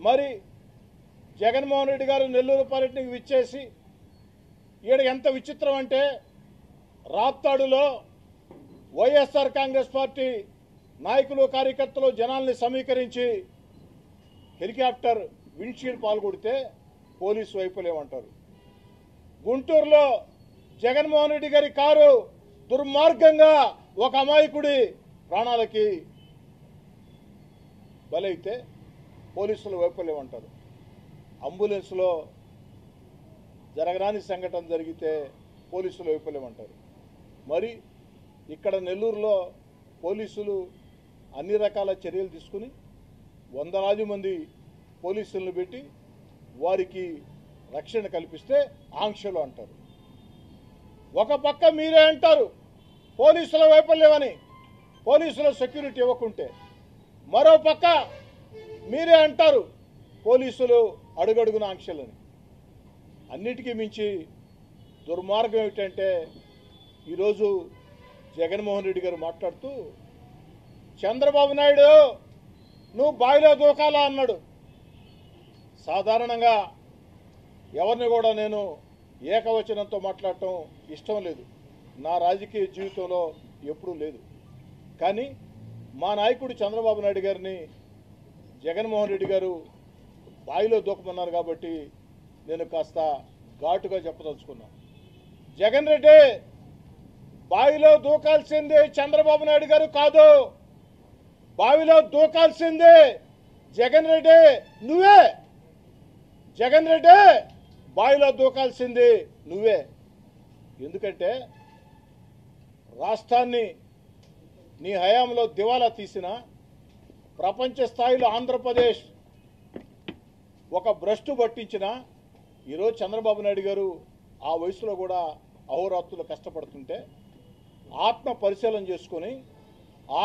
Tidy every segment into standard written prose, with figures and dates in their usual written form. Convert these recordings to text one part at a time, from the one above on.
మరి జగన్మోహన్ రెడ్డి గారు నెల్లూరు పర్యటనకు విచ్చేసి ఈడ ఎంత విచిత్రం అంటే రాప్తాడులో వైఎస్ఆర్ కాంగ్రెస్ పార్టీ నాయకులు కార్యకర్తలు జనాల్ని సమీకరించి హెలికాప్టర్ విండ్షీల్డ్ పాల్గొడితే పోలీసు వైపులేమంటారు. గుంటూరులో జగన్మోహన్ రెడ్డి గారి కారు దుర్మార్గంగా ఒక అమాయకుడి ప్రాణాలకి బలైతే పోలీసులు వైపులేమంటారు. అంబులెన్స్లో జరగరాని సంఘటన జరిగితే పోలీసులు వైపులేమంటారు. మరి ఇక్కడ నెల్లూరులో పోలీసులు అన్ని రకాల చర్యలు తీసుకుని వందలాది మంది పోలీసులను పెట్టి వారికి రక్షణ కల్పిస్తే ఆంక్షలు అంటారు. ఒక పక్క మీరే అంటారు పోలీసుల వైఫల్యమని, పోలీసుల సెక్యూరిటీ ఇవ్వకుంటే, మరో పక్క మీరే అంటారు పోలీసులు అడుగడుగున ఆంక్షలని. అన్నిటికీ మించి దుర్మార్గం ఏమిటంటే ఈరోజు జగన్మోహన్ రెడ్డి గారు మాట్లాడుతూ చంద్రబాబు నాయుడు నువ్వు బావిలో దూకాలా అన్నాడు. సాధారణంగా ఎవరిని కూడా నేను ఏకవచనంతో మాట్లాడటం ఇష్టం లేదు, నా రాజకీయ జీవితంలో ఎప్పుడూ లేదు. కానీ మా నాయకుడు చంద్రబాబు నాయుడు గారిని జగన్మోహన్ రెడ్డి గారు బావిలో దూకమన్నారు కాబట్టి నేను కాస్త ఘాటుగా చెప్పదలుచుకున్నాను. జగన్ రెడ్డి బావిలో దూకాల్సింది చంద్రబాబు నాయుడు గారు కాదు, బావిలో దూకాల్సింది జగన్ రెడ్డి నువ్వే. జగన్ రెడ్డి బావిలో దూకాల్సింది నువ్వే. ఎందుకంటే రాష్ట్రాన్ని నీ హయాంలో దివాలా తీసిన, ప్రపంచ స్థాయిలో ఆంధ్రప్రదేశ్ ఒక భ్రష్టు పట్టించిన ఈరోజు చంద్రబాబు నాయుడు గారు ఆ వయసులో కూడా అహోరాత్రులు కష్టపడుతుంటే ఆత్మ పరిశీలన చేసుకొని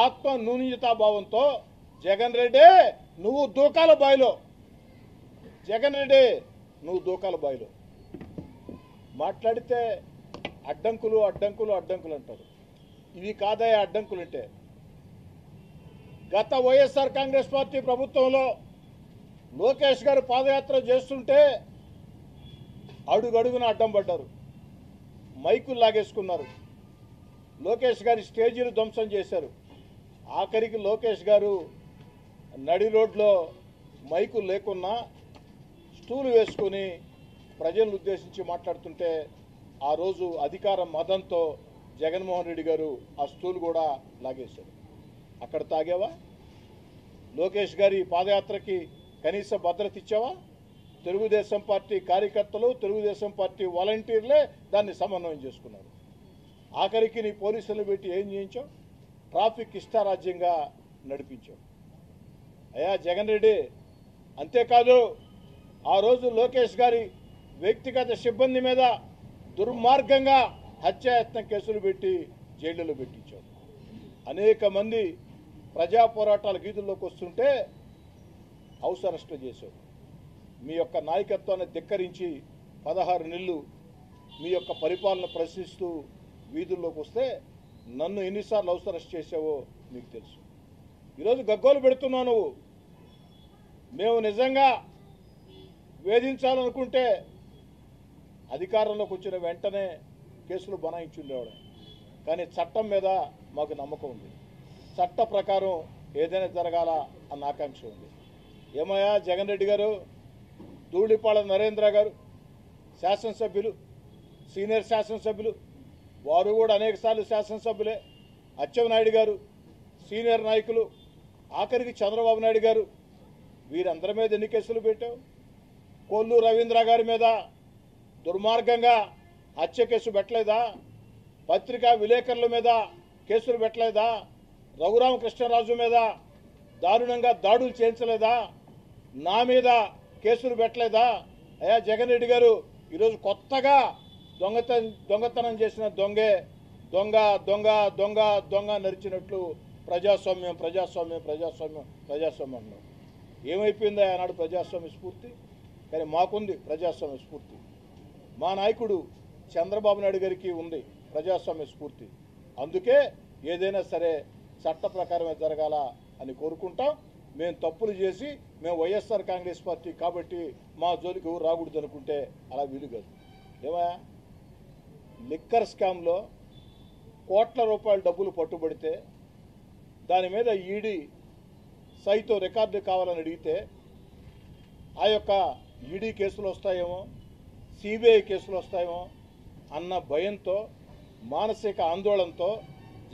ఆత్మ న్యూనతాభావంతో జగన్ రెడ్డి నువ్వు దూకాల బావిలో, జగన్ రెడ్డి నువ్వు దూకాల బావిలో మాట్లాడితే అడ్డంకులు అడ్డంకులు అడ్డంకులు అంటారు. ఇవి కాదయా అడ్డంకులు అంటే. గత వైఎస్ఆర్ కాంగ్రెస్ పార్టీ ప్రభుత్వంలో లోకేష్ గారు పాదయాత్ర చేస్తుంటే అడుగడుగున అడ్డం పడ్డారు, మైకులు లాగేసుకున్నారు, లోకేష్ గారి స్టేజీలు ధ్వంసం చేశారు. ఆఖరికి లోకేష్ గారు నడి రోడ్లో మైకులు లేకున్నా స్టూలు వేసుకుని ప్రజలను ఉద్దేశించి మాట్లాడుతుంటే ఆ రోజు అధికార మదంతో జగన్మోహన్ రెడ్డి గారు ఆ స్టూలు కూడా లాగేశారు. అక్కడ తాగావా? లోకేష్ గారి పాదయాత్రకి కనీస భద్రత ఇచ్చావా? తెలుగుదేశం పార్టీ కార్యకర్తలు, తెలుగుదేశం పార్టీ వాలంటీర్లే దాన్ని సమన్వయం చేసుకున్నారు. ఆఖరికి నీ పోలీసులు పెట్టి ఏం చేయించావు? ట్రాఫిక్ ఇష్టారాజ్యంగా నడిపించావు. అయ్యా జగన్ రెడ్డి, అంతేకాదు ఆ రోజు లోకేష్ గారి వ్యక్తిగత సిబ్బంది మీద దుర్మార్గంగా హత్యాయత్నం కేసులు పెట్టి జైళ్లలో పెట్టించావు. అనేక మంది ప్రజా పోరాటాల గీతుల్లోకి వస్తుంటే హౌస్ అరెస్టులు చేశావు. మీ యొక్క నాయకత్వాన్ని ధిక్కరించి 16 నెలలు మీ యొక్క పరిపాలన ప్రశ్నిస్తూ వీధుల్లోకి వస్తే నన్ను ఎన్నిసార్లు హౌస్ అరెస్ట్ చేసావో మీకు తెలుసు. ఈరోజు గగ్గోలు పెడుతున్నావు నువ్వు. మేము నిజంగా వేధించాలనుకుంటే అధికారంలోకి వచ్చిన వెంటనే కేసులు బనాయించి ఉండేవాడు. కానీ చట్టం మీద మాకు నమ్మకం ఉంది, చట్ట ప్రకారం ఏదైనా జరగాల అన్న ఆకాంక్ష ఉంది. ఏమయ్యా జగన్ రెడ్డి గారు, ధూళిపాళ నరేంద్ర గారు శాసనసభ్యులు, సీనియర్ శాసనసభ్యులు, వారు కూడా అనేకసార్లు శాసనసభ్యులే. అచ్చెన్నాయుడు గారు సీనియర్ నాయకులు, ఆఖరికి చంద్రబాబు నాయుడు గారు, వీరందరి మీద ఎన్ని కేసులు పెట్టావు? కొల్లు రవీంద్ర గారి మీద దుర్మార్గంగా హత్య కేసు పెట్టలేదా? పత్రికా విలేకరుల మీద కేసులు పెట్టలేదా? రఘురామకృష్ణరాజు మీద దారుణంగా దాడులు చేయించలేదా? నా మీద కేసులు పెట్టలేదా? అయ్యా జగన్ రెడ్డి గారు, ఈరోజు కొత్తగా దొంగతనం చేసిన దొంగ దొంగ దొంగ దొంగ నరిచినట్లు ప్రజాస్వామ్యం ప్రజాస్వామ్యం ప్రజాస్వామ్యం ప్రజాస్వామ్యం అన్నారు. ఏమైపోయిందా ఆనాడు ప్రజాస్వామ్య స్ఫూర్తి? కానీ మాకుంది ప్రజాస్వామ్య స్ఫూర్తి. మా నాయకుడు చంద్రబాబు నాయుడు గారికి ఉంది ప్రజాస్వామ్య స్ఫూర్తి. అందుకే ఏదైనా సరే చట్ట ప్రకారమే జరగాల అని కోరుకుంటాం. మేము తప్పులు చేసి మేము వైఎస్ఆర్ కాంగ్రెస్ పార్టీ కాబట్టి మా జోలికి ఎవరు రాకూడదు అనుకుంటే అలా వీలు కాదు. ఏమయ్యా, లిక్కర్ స్కామ్లో కోట్ల రూపాయల డబ్బులు పట్టుబడితే దాని మీద ఈడీ సైతో రికార్డు కావాలని అడిగితే ఆ యొక్క ఈడీ కేసులు వస్తాయేమో, సిబిఐ కేసులు వస్తాయేమో అన్న భయంతో, మానసిక ఆందోళనతో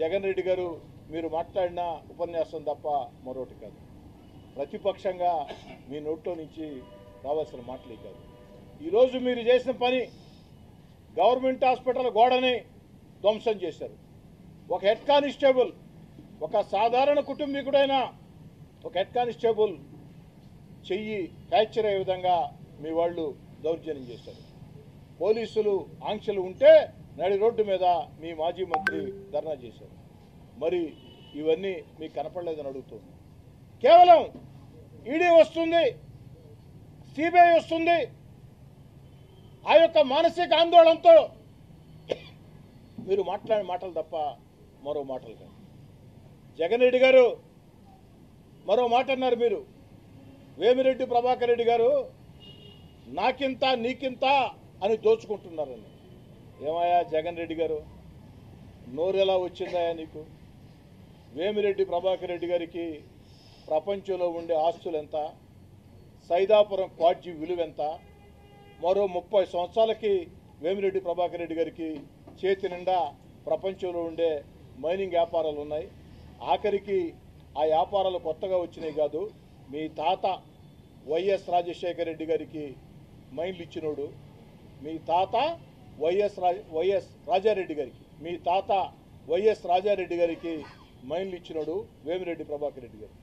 జగన్ రెడ్డి గారు మీరు మాట్లాడిన ఉపన్యాసం తప్ప మరొకటి కాదు. ప్రతిపక్షంగా మీ నోట్లో నుంచి రావాల్సిన మాటలే కాదు. ఈరోజు మీరు చేసిన పని గవర్నమెంట్ హాస్పిటల్ గోడని ధ్వంసం చేశారు. ఒక హెడ్ కానిస్టేబుల్, ఒక సాధారణ కుటుంబీకుడైన ఒక హెడ్ కానిస్టేబుల్ చెయ్యి ఫ్రాక్చర్ అయ్యే విధంగా మీ వాళ్ళు దౌర్జన్యం చేశారు. పోలీసులు ఆంక్షలు ఉంటే నడి రోడ్డు మీద మీ మాజీ మంత్రి ధర్నా చేశారు. మరి ఇవన్నీ మీకు కనపడలేదని అడుగుతుంది. కేవలం ఈడీ వస్తుంది, సిబిఐ వస్తుంది, ఆ యొక్క మానసిక ఆందోళనతో మీరు మాట్లాడే మాటలు తప్ప మరో మాటలు కాదు. జగన్ రెడ్డి గారు మరో మాట అన్నారు. మీరు వేమిరెడ్డి ప్రభాకర్ రెడ్డి గారు నాకింత నీకింత అని దోచుకుంటున్నారని. ఏమయ్యా జగన్ రెడ్డి గారు, నోరెలా వచ్చిందయా నీకు? వేమిరెడ్డి ప్రభాకర్ రెడ్డి గారికి ప్రపంచంలో ఉండే ఆస్తులు ఎంత, సైదాపురం క్వాడ్జీ విలువ ఎంత, మరో 30 సంవత్సరాలకి వేమిరెడ్డి ప్రభాకర్ రెడ్డి గారికి చేతి నిండా ప్రపంచంలో ఉండే మైనింగ్ వ్యాపారాలు ఉన్నాయి. ఆఖరికి ఆ వ్యాపారాలు కొత్తగా వచ్చినాయి కాదు, మీ తాత వైఎస్ రాజశేఖర రెడ్డి గారికి మైన్లు ఇచ్చినోడు, మీ తాత వైఎస్ రాజారెడ్డి గారికి, మీ తాత వైఎస్ రాజారెడ్డి గారికి మైన్లు ఇచ్చినోడు వేమిరెడ్డి ప్రభాకర్ రెడ్డి గారు.